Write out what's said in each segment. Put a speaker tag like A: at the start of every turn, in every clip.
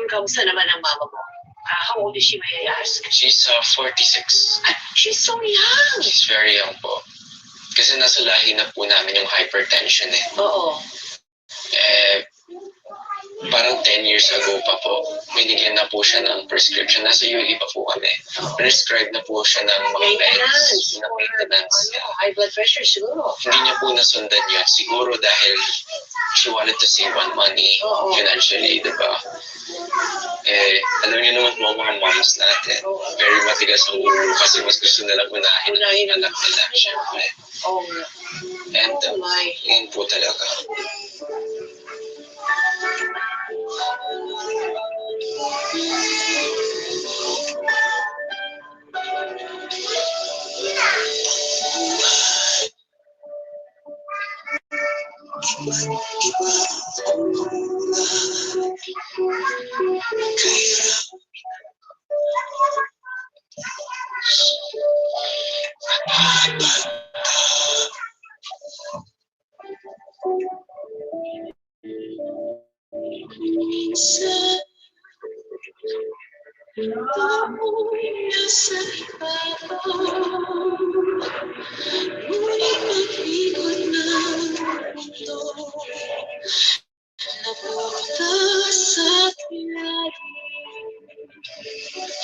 A: Kamusta naman ang mama mo? How old is she, may I ask?
B: She's 46.
A: She's so young.
B: She's very young po. Kasi nasa lahi na po namin yung hypertension eh.
A: Oo.
B: Parang 10 years ago pa po, binigyan na po siya ng prescription. Nasa UAE pa po kami. Prescribed na po siya ng mga meds, ng maintenance.
A: High blood pressure siguro.
B: Hindi niya po nasundan yun. Siguro dahil she wanted to save on money financially, diba? Alam niyo naman po mga moms natin. Very matigas ang ulo kasi mas gusto nilang unahin ang anak nila. Siyempre. And yun po talaga.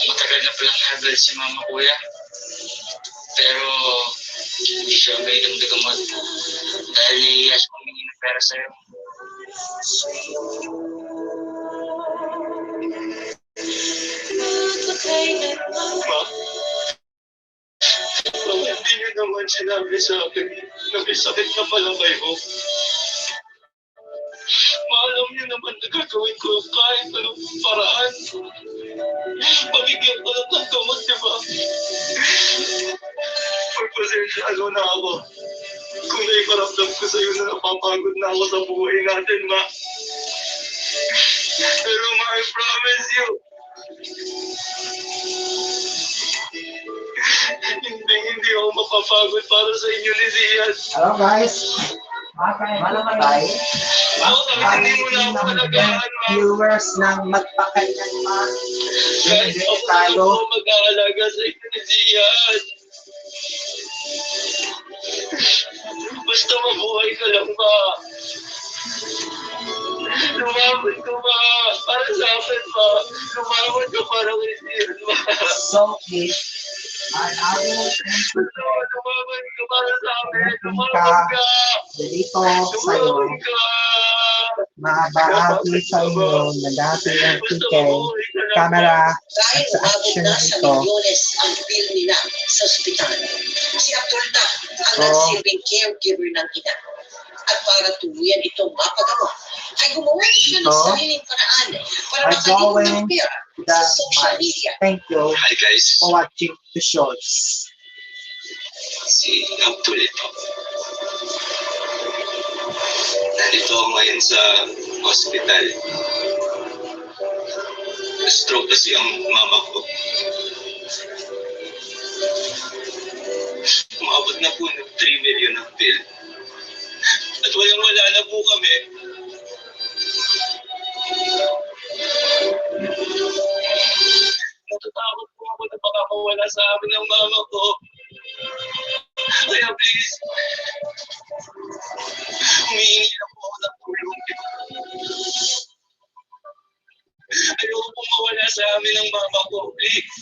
C: Matagal na palang hagad si mama kuya. Pero hindi siya umiinom ng gamot dahil nahihiya siya humingi ng pera sa'yo.
B: Hindi niyo naman sinabi sa akin na may sakit na pala kayo. Maalam niyo naman na gagawin ko kahit anong paraan. Pagigyan ko lang ng gamot, di ba? Pagpasensyado na ako. Kung naiparamdam ko sa'yo na napapagod na ako sa buhay natin, ma. Pero ma, I promise you, hindi ako mapapagod para sa inyo ni Zian.
D: Hello guys, malamatay.
B: Hindi mo na ako alagaan, ma.
D: Viewers ng magpakailan ma.
B: Guys, ako na ako mag-aalaga sa inyo ni Zian. Basta mabuhay ka lang, ma. Lumabot ka, ma. Para sa akin, ma. Lumabot ka para kay Zian, ma.
D: So please, lumabot
B: ka para sa amin. Lumabot ka.
D: Dito sa'yo, mabahagi sa inyo na dati ang PK, camera, at sa action na ito.
A: Ang bill nila sa ospital. Si Abdul na ang nagsilbing caregiver ng ina. At para tuluyan itong mapagawa, ay gumawa siya ng sariling paraan para makalimutan ng pera sa social media.
D: Thank you
B: Hi guys,
D: for watching the shorts.
B: si Abdul ito. Nandito ako ngayon sa hospital. Stroke kasi ang mama ko. Umabot na po ng 3 million ang bill. At walang-wala na po kami. Natatakot po ako na baka mawala sa amin ang mama ko. Kaya please, humihingi na po ako ng tulong. Ayoko po mawala sa amin ang mama ko, please.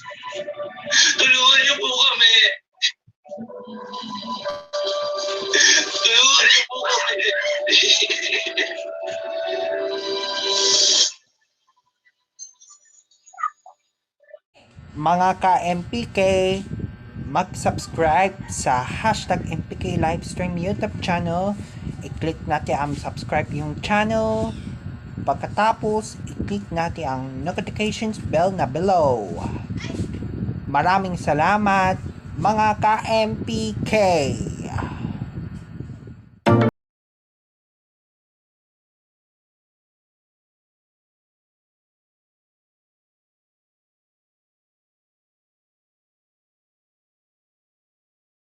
B: Tulungan niyo po kami. Tulungan niyo po kami.
D: Mga ka-MPK, mag-subscribe sa hashtag MPK Livestream YouTube channel. I-click natin ang subscribe yung channel. Pagkatapos, i-click natin ang notifications bell na below. Maraming salamat mga ka-MPK.